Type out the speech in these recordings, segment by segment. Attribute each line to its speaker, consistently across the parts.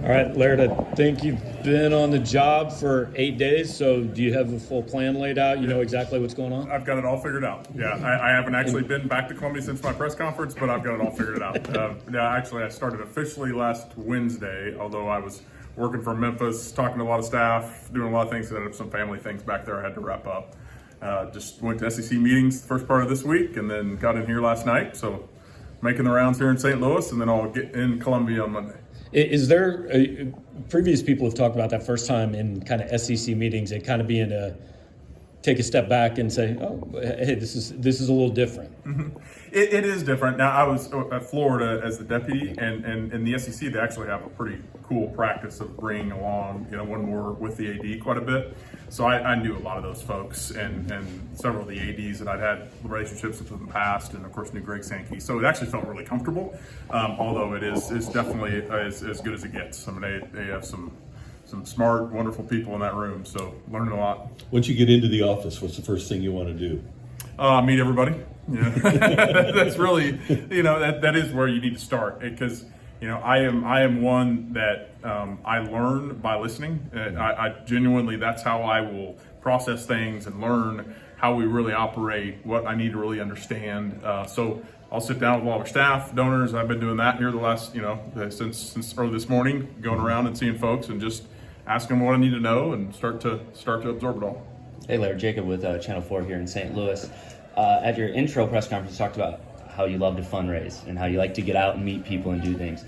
Speaker 1: All right, Laird, I think you've been on the job for 8 days, so do you have a full plan laid out? You know exactly what's going on?
Speaker 2: I've got it all figured out. Yeah, I haven't actually been back to Columbia since my press conference, but I've got it all figured out. Actually, I started officially last Wednesday, although I was working from Memphis, talking to a lot of staff, doing a lot of things, ended up some family things back there I had to wrap up. Just went to SEC meetings the first part of this week and then got in here last night. So making the rounds here in St. Louis, and then I'll get in Columbia on Monday.
Speaker 1: Is there, previous people have talked about that first time in kind of SEC meetings, it kind of being take a step back and say, oh, hey, this is a little different.
Speaker 2: Mm-hmm. It is different. Now, I was at Florida as the deputy, and in the SEC, they actually have a pretty cool practice of bringing along, one more with the AD quite a bit. So I knew a lot of those folks and several of the ADs that I'd had relationships with in the past, and of course knew Greg Sankey. So it actually felt really comfortable, although it is definitely as good as it gets. I mean, they have some smart, wonderful people in that room, so learning a lot.
Speaker 3: Once you get into the office, what's the first thing you want to do?
Speaker 2: Meet everybody. Yeah. That's really, that is where you need to start, because I am one that I learn by listening. I genuinely, that's how I will process things and learn how we really operate, what I need to really understand. So I'll sit down with all our staff, donors. I've been doing that here the last, since early this morning, going around and seeing folks and just asking them what I need to know and start to absorb it all.
Speaker 4: Hey, Laird, Jacob with Channel 4 here in St. Louis. At your intro press conference, you talked about how you love to fundraise and how you like to get out and meet people and do things.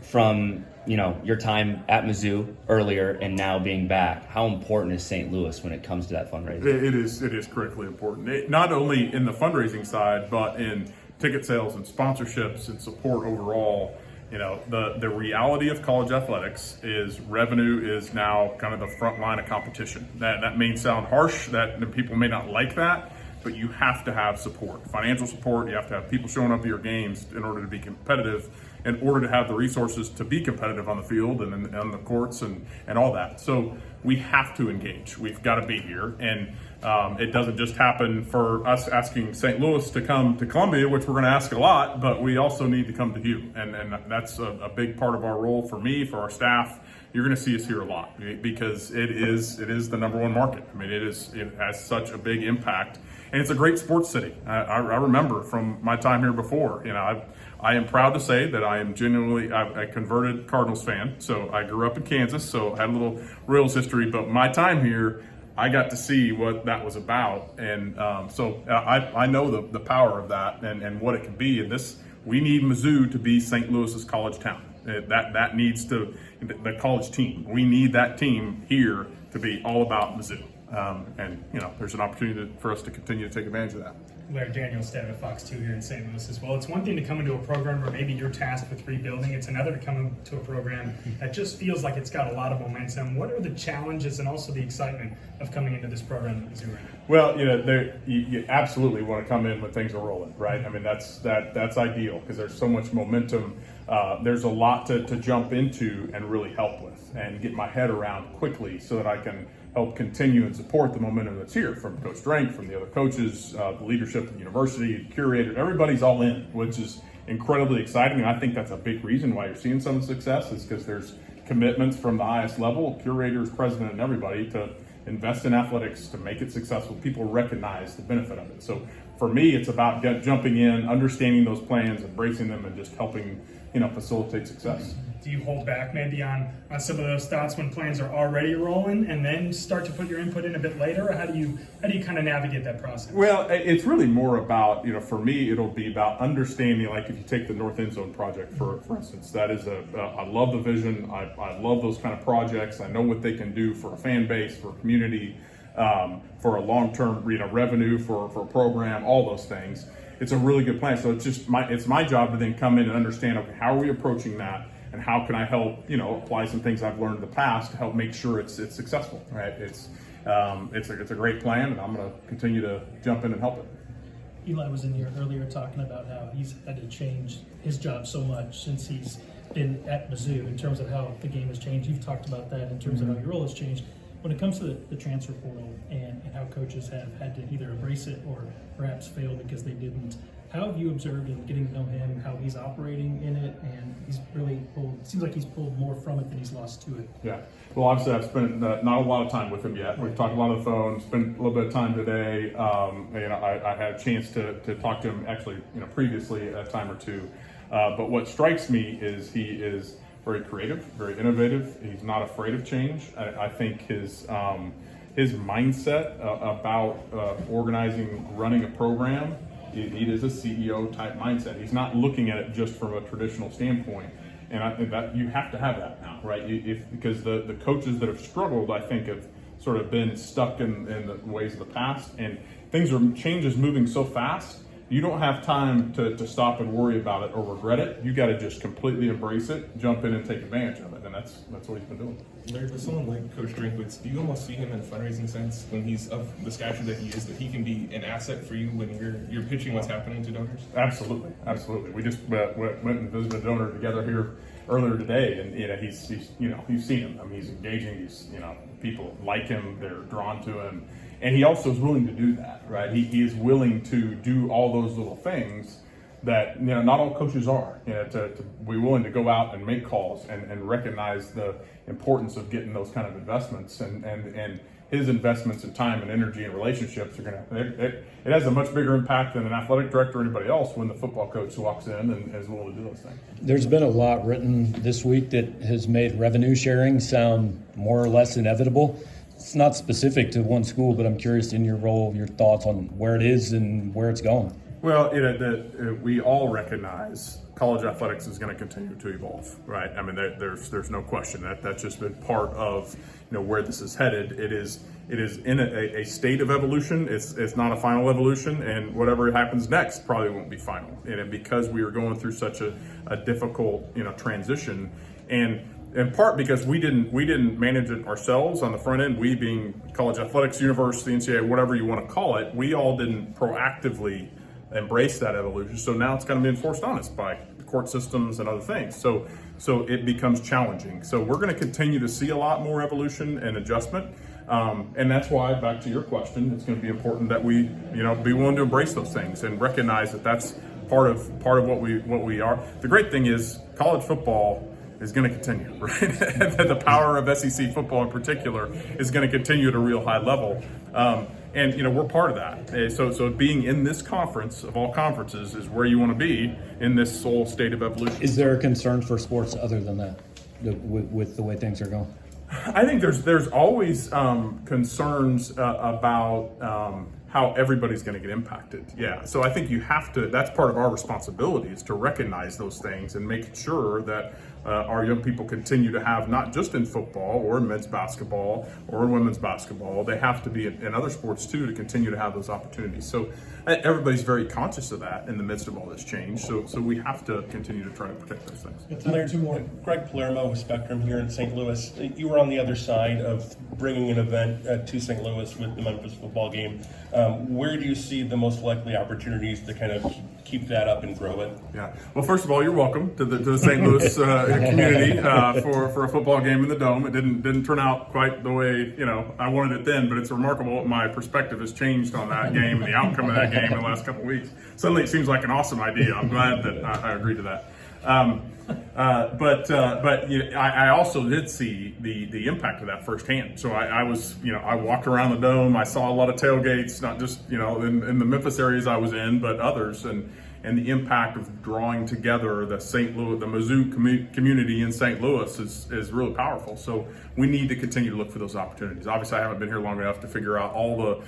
Speaker 4: From your time at Mizzou earlier and now being back, how important is St. Louis when it comes to that fundraising?
Speaker 2: It is critically important. Not only in the fundraising side, but in ticket sales and sponsorships and support overall. The reality of college athletics is revenue is now kind of the front line of competition. That may sound harsh, that people may not like that, but you have to have support, financial support. You have to have people showing up to your games in order to be competitive, in order to have the resources to be competitive on the field and on the courts and all that. So we have to engage. We've got to be here. And it doesn't just happen for us asking St. Louis to come to Columbia, which we're going to ask a lot, but we also need to come to you. And that's a big part of our role for me, for our staff. You're going to see us here a lot because it is the number one market. I mean, it has such a big impact. And it's a great sports city. I remember from my time here before, I am proud to say that I am genuinely a converted Cardinals fan. So I grew up in Kansas, so I had a little Royals history, but my time here, I got to see what that was about. And so I know the power of that and what it can be. And we need Mizzou to be St. Louis's college town. That needs the college team. We need that team here to be all about Mizzou. And there's an opportunity for us to continue to take advantage of that.
Speaker 5: Laird, Daniel Stead at Fox 2 here in St. Louis as well. It's one thing to come into a program where maybe you're tasked with rebuilding. It's another to come into a program that just feels like it's got a lot of momentum. What are the challenges and also the excitement of coming into this program at Mizzou right now?
Speaker 2: Well, you absolutely want to come in when things are rolling, right? I mean, that's ideal because there's so much momentum. There's a lot to jump into and really help with and get my head around quickly so that I can help continue and support the momentum that's here from Coach Drank, from the other coaches, the leadership of the university, curator. Everybody's all in, which is incredibly exciting. And I think that's a big reason why you're seeing some success is because there's commitments from the highest level, curators, president, and everybody to invest in athletics to make it successful. People recognize the benefit of it. So for me, it's about jumping in, understanding those plans, embracing them, and just helping facilitate success.
Speaker 5: Do you hold back maybe on some of those thoughts when plans are already rolling and then start to put your input in a bit later? Or how do you kind of navigate that process?
Speaker 2: Well, it's really more about, for me, it'll be about understanding, like if you take the North End Zone project, for instance, that is I love the vision. I love those kind of projects. I know what they can do for a fan base, for a community, for a long-term revenue, for a program, all those things. It's a really good plan. So it's my job to then come in and understand, okay, how are we approaching that? And how can I help, apply some things I've learned in the past to help make sure it's successful, right? It's a great plan, and I'm going to continue to jump in and help it.
Speaker 6: Eli was in here earlier talking about how he's had to change his job so much since he's been at Mizzou in terms of how the game has changed. You've talked about that in terms of how your role has changed. When it comes to the transfer portal and how coaches have had to either embrace it or perhaps fail because they didn't How have you observed in getting to know him, how he's operating in it, and he's really pulled, seems like he's pulled more from it than he's lost to it?
Speaker 2: Yeah. Well, obviously, I've spent not a lot of time with him yet. We've talked a lot on the phone, spent a little bit of time today. I had a chance to talk to him actually, previously a time or two. But what strikes me is he is very creative, very innovative. He's not afraid of change. I think his mindset about organizing, running a program, it is a CEO type mindset. He's not looking at it just from a traditional standpoint. And I think that you have to have that now, right? Because the coaches that have struggled, I think, have sort of been stuck in the ways of the past, and change is moving so fast. You don't have time to stop and worry about it or regret it. You got to just completely embrace it, jump in, and take advantage of it, and that's what he's been doing.
Speaker 7: Laird, with someone like Coach Drinkwitz, do you almost see him in a fundraising sense when he's of the stature that he is, that he can be an asset for you when you're pitching what's happening to donors?
Speaker 2: Absolutely. We just went and visited a donor together here earlier today, and he's you've seen him. I mean, he's engaging. He's people like him. They're drawn to him, and he also is willing to do that. Right? He is willing to do all those little things that not all coaches are. To be willing to go out and make calls and recognize the importance of getting those kind of investments, and his investments in time and energy and relationships are it has a much bigger impact than an athletic director or anybody else when the football coach walks in and is willing to do those things.
Speaker 1: There's been a lot written this week that has made revenue sharing sound more or less inevitable. It's not specific to one school, but I'm curious in your role, your thoughts on where it is and where it's going.
Speaker 2: Well, we all recognize college athletics is going to continue to evolve, right? I mean, there's no question that's just been part of where this is headed. It is in a state of evolution. It's not a final evolution, and whatever happens next probably won't be final. And because we are going through such a difficult transition, and in part because we didn't manage it ourselves on the front end. We being college athletics, university, NCAA, whatever you want to call it, we all didn't proactively embrace that evolution. So now it's going to be enforced on us by the court systems and other things. So it becomes challenging. So we're going to continue to see a lot more evolution and adjustment. And that's why, back to your question, it's going to be important that we, be willing to embrace those things and recognize that that's part of what we are. The great thing is college football is going to continue, right? The power of SEC football in particular is going to continue at a real high level. And we're part of that. So being in this conference of all conferences is where you want to be in this whole state of evolution.
Speaker 1: Is there a concern for sports other than that, with the way things are going?
Speaker 2: I think there's always concerns about how everybody's going to get impacted. Yeah. So I think you have to. That's part of our responsibility is to recognize those things and make sure that our young people continue to have, not just in football or in men's basketball or in women's basketball, they have to be in other sports too to continue to have those opportunities. So everybody's very conscious of that in the midst of all this change. So we have to continue to try to protect those things.
Speaker 8: Laird, Greg Palermo with Spectrum here in St. Louis. You were on the other side of bringing an event to St. Louis with the Memphis football game. Where do you see the most likely opportunities to kind of keep that up and grow it?
Speaker 2: Yeah. Well, first of all, you're welcome to the St. Louis community for a football game in the Dome. It didn't turn out quite the way I wanted it then, but it's remarkable what my perspective has changed on that game and the outcome of that game in the last couple of weeks. Suddenly, it seems like an awesome idea. I'm glad that I agreed to that. But I also did see the impact of that firsthand. So I was, I walked around the Dome. I saw a lot of tailgates, not just, in the Memphis areas I was in, but others. And the impact of drawing together the St. Louis, the Mizzou community in St. Louis is really powerful. So we need to continue to look for those opportunities. Obviously, I haven't been here long enough to figure out all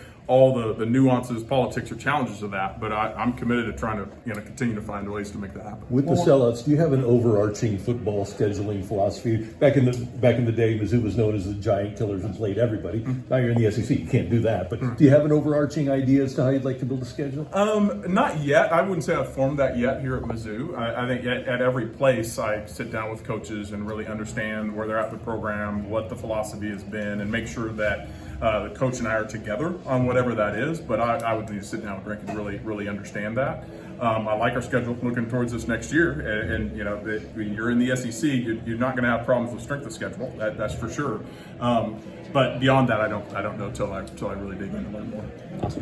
Speaker 2: the nuances, politics, or challenges of that. But I'm committed to trying to continue to find ways to make that happen.
Speaker 3: With the sellouts, do you have an overarching football scheduling philosophy? Back in the day, Mizzou was known as the giant killers and played everybody. Now you're in the SEC, you can't do that. But do you have an overarching idea as to how you'd like to build a schedule?
Speaker 2: Not yet. I wouldn't say I've formed that yet here at Mizzou. I think at every place I sit down with coaches and really understand where they're at with the program, what the philosophy has been, and make sure that the coach and I are together on whatever that is. But I would need to sit down with Rick and really understand that. I like our schedule looking towards this next year, and when you're in the SEC, you're not going to have problems with strength of schedule. That's for sure. But beyond that, I don't know till I really dig in and learn more.
Speaker 4: Awesome.